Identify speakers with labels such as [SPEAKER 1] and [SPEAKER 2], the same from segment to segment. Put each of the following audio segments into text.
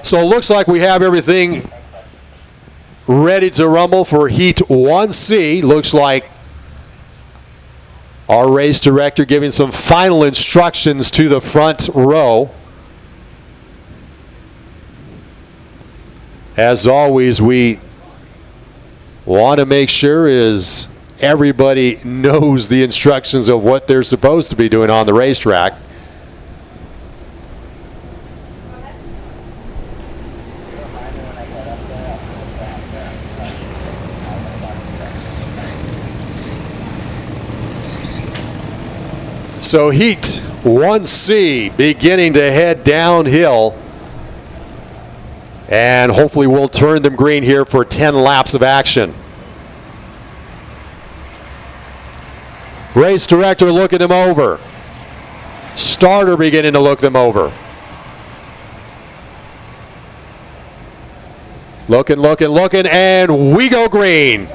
[SPEAKER 1] So it looks like we have everything ready to rumble for Heat 1C. Looks like our race director giving some final instructions to the front row. As always, we want to make sure everybody knows the instructions of what they're supposed to be doing on the racetrack. So Heat 1C beginning to head downhill. And hopefully we'll turn them green here for 10 laps of action. Race director looking them over. Starter beginning to look them over. Looking, and we go green.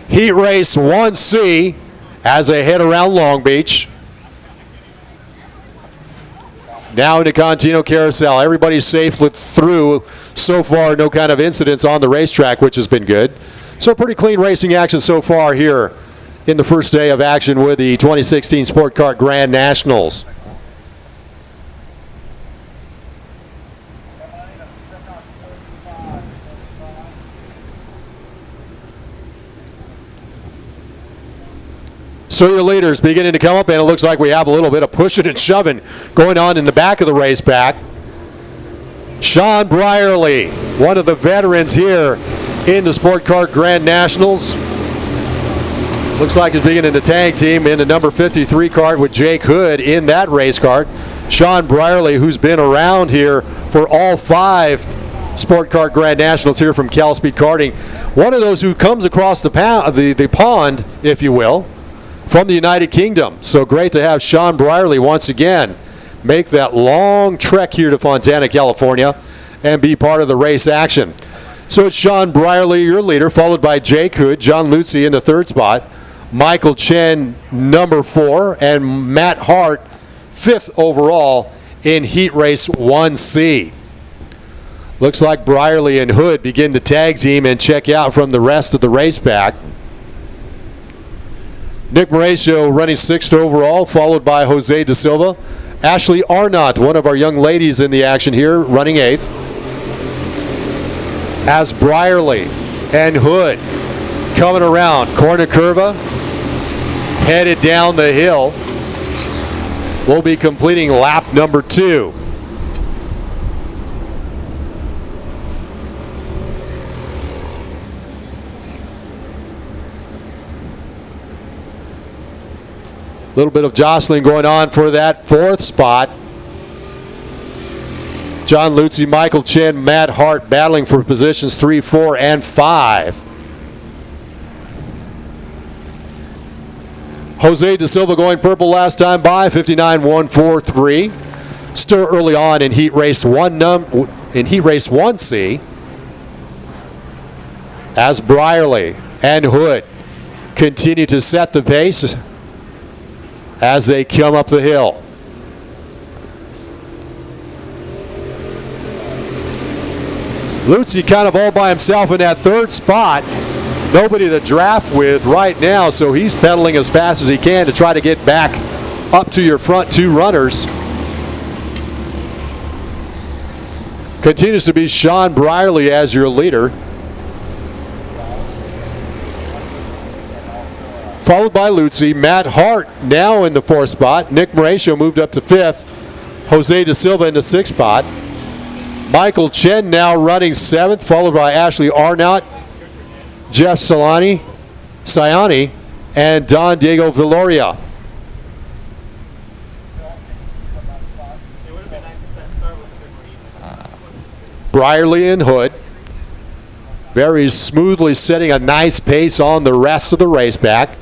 [SPEAKER 1] Heat race 1C as they head around Long Beach. Now into Contino Carousel. Everybody's safe through. So far, no kind of incidents on the racetrack, which has been good. So pretty clean racing action so far here in the first day of action with the 2016 SportKart Grand Nationals. So your leaders beginning to come up, and it looks like we have a little bit of pushing and shoving going on in the back of the race pack. Sean Brierly, one of the veterans here in the SportKart Grand Nationals. Looks like he's beginning to tag team in the number 53 cart with Jake Hood in that race cart. Sean Brierly, who's been around here for all 5 SportKart Grand Nationals here from Cal Speed Karting. One of those who comes across the pond, if you will, from the United Kingdom. So great to have Sean Brierly once again make that long trek here to Fontana, California, and be part of the race action. So it's Sean Brierly, your leader, followed by Jake Hood, John Lutzy in the 3rd spot, Michael Chen, number 4, and Matt Hart, 5th overall in Heat Race 1C. Looks like Brierly and Hood begin to tag team and check out from the rest of the race pack. Nick Mauricio running 6th overall, followed by Jose De Silva. Ashley Arnott, one of our young ladies in the action here, running 8th. As Brierly and Hood coming around corner curva, headed down the hill. We'll be completing lap number 2. A little bit of jostling going on for that 4th spot. John Lutzy, Michael Chen, Matt Hart battling for positions 3, 4, and 5. Jose De Silva going purple last time by, 59.143. Still early on in Heat Race 1C. As Brierly and Hood continue to set the pace as they come up the hill. Lutzy kind of all by himself in that 3rd spot. Nobody to draft with right now, so he's pedaling as fast as he can to try to get back up to your front 2 runners. Continues to be Sean Brierly as your leader. Followed by Lutzy. Matt Hart now in the 4th spot. Nick Mauricio moved up to 5th. Jose De Silva in the 6th spot. Michael Chen now running 7th, followed by Ashley Arnott, Jeff Siani, and Don Diego Villoria. Brierly and Hood very smoothly setting a nice pace on the rest of the race back.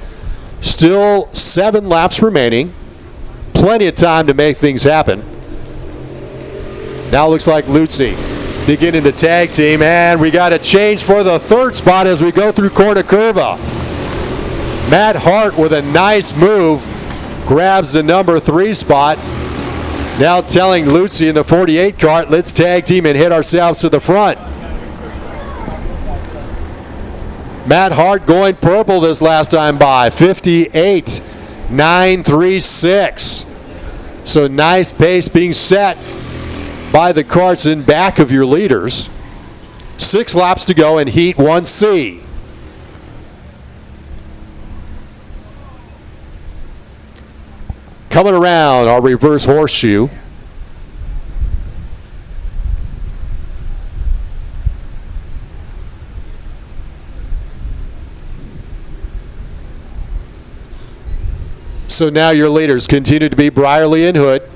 [SPEAKER 1] Still 7 laps remaining. Plenty of time to make things happen. Now looks like Lutzy beginning the tag team, and we got a change for the 3rd spot as we go through corner curva. Matt Hart with a nice move grabs the number 3 spot. Now telling Lutzy in the 48 cart, let's tag team and hit ourselves to the front. Matt Hart going purple this last time by, 58.936. So nice pace being set by the carts in back of your leaders. 6 laps to go in Heat 1C. Coming around our reverse horseshoe. So now your leaders continue to be Brierly and Hood,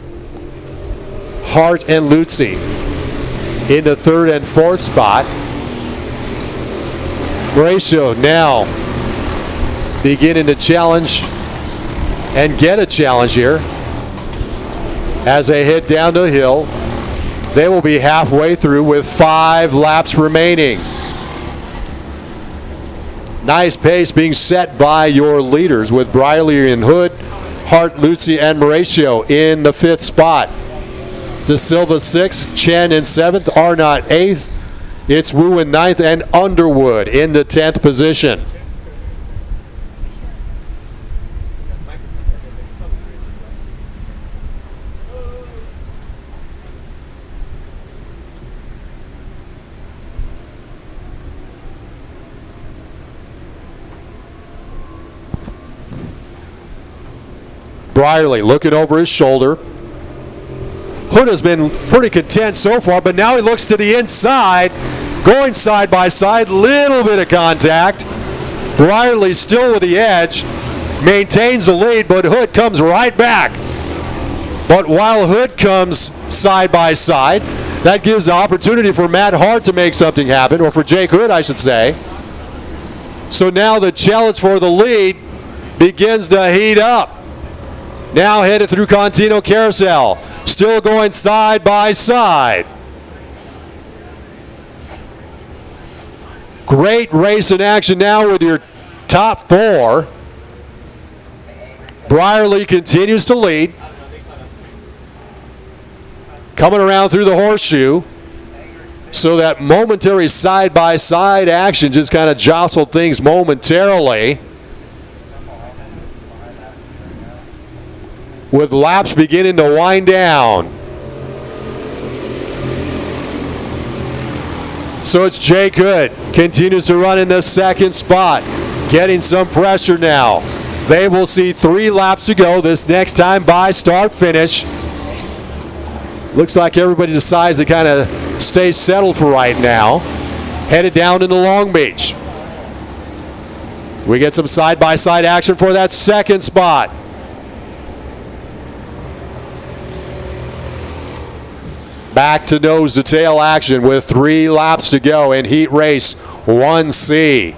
[SPEAKER 1] Hart and Lutzy in the 3rd and 4th spot. Mauricio now beginning to challenge and get a challenge here as they head down the hill. They will be halfway through with 5 laps remaining. Nice pace being set by your leaders with Brierly and Hood, Hart, Lutzy, and Mauricio in the 5th spot. De Silva 6th, Chen in 7th, Arnott 8th. It's Wu in 9th, and Underwood in the 10th position. Brierly looking over his shoulder. Hood has been pretty content so far, but now he looks to the inside, going side by side, little bit of contact. Brierly still with the edge, maintains the lead, but Hood comes right back. But while Hood comes side by side, that gives the opportunity for Matt Hart to make something happen, or for Jake Hood, I should say. So now the challenge for the lead begins to heat up. Now headed through Contino Carousel, still going side by side. Great race in action now with your top 4. Brierly continues to lead. Coming around through the horseshoe. So that momentary side-by-side action just kind of jostled things momentarily. With laps beginning to wind down. So it's Jake Hood, continues to run in the 2nd spot, getting some pressure now. They will see 3 laps to go this next time by start finish. Looks like everybody decides to kind of stay settled for right now. Headed down into Long Beach. We get some side-by-side action for that 2nd spot. Back to nose to tail action with 3 laps to go in Heat Race 1C.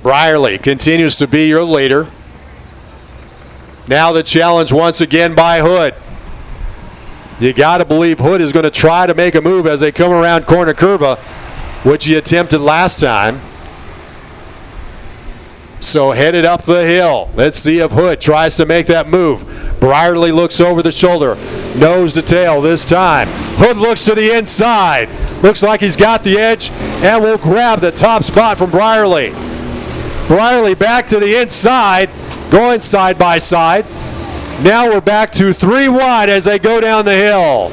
[SPEAKER 1] Brierly continues to be your leader. Now the challenge once again by Hood. You got to believe Hood is going to try to make a move as they come around Corner Curva, which he attempted last time. So headed up the hill. Let's see if Hood tries to make that move. Brierly looks over the shoulder. Nose to tail this time. Hood looks to the inside. Looks like he's got the edge and will grab the top spot from Brierly. Brierly back to the inside, going side by side. Now we're back to 3 wide as they go down the hill.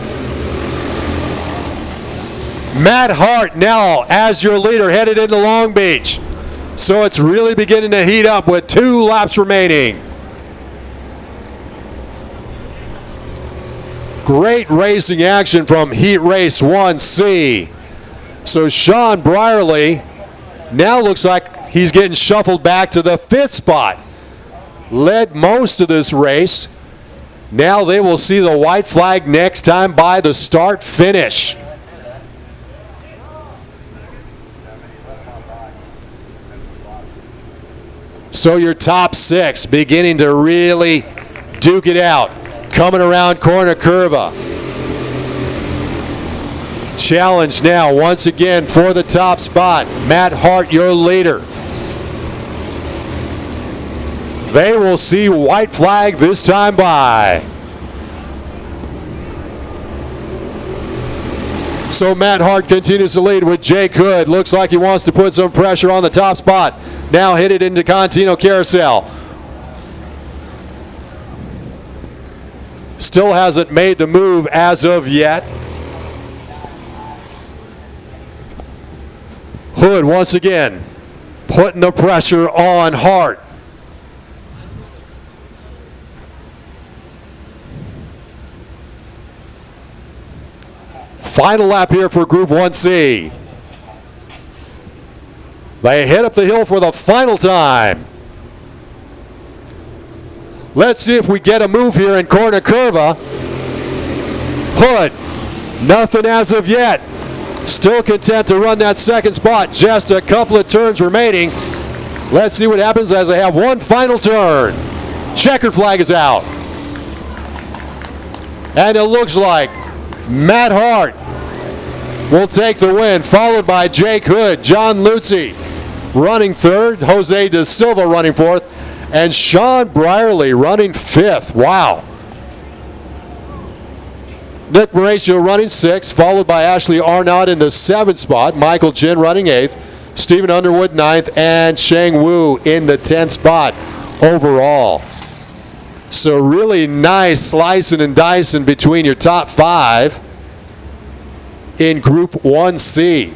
[SPEAKER 1] Matt Hart now as your leader headed into Long Beach. So it's really beginning to heat up with 2 laps remaining. Great racing action from Heat Race 1C. So Sean Brierly now looks like he's getting shuffled back to the 5th spot. Led most of this race. Now they will see the white flag next time by the start finish. So your top 6 beginning to really duke it out. Coming around Corner Curva. Challenge now once again for the top spot. Matt Hart, your leader. They will see white flag this time by. So Matt Hart continues to lead with Jake Hood. Looks like he wants to put some pressure on the top spot. Now hit it into Contino Carousel. Still hasn't made the move as of yet. Hood once again putting the pressure on Hart. Final lap here for Group 1C. They head up the hill for the final time. Let's see if we get a move here in Corner Curva. Hood, nothing as of yet. Still content to run that second spot. Just a couple of turns remaining. Let's see what happens as they have one final turn. Checkered flag is out. And it looks like Matt Hart will take the win, followed by Jake Hood, John Lutzy running third, Jose De Silva running fourth, and Sean Brierley running fifth. Wow. Nick Mauricio running sixth, followed by Ashley Arnott in the seventh spot, Michael Jin running eighth, Stephen Underwood ninth, and Shang Wu in the 10th spot overall. So really nice slicing and dicing between your top five in Group 1C.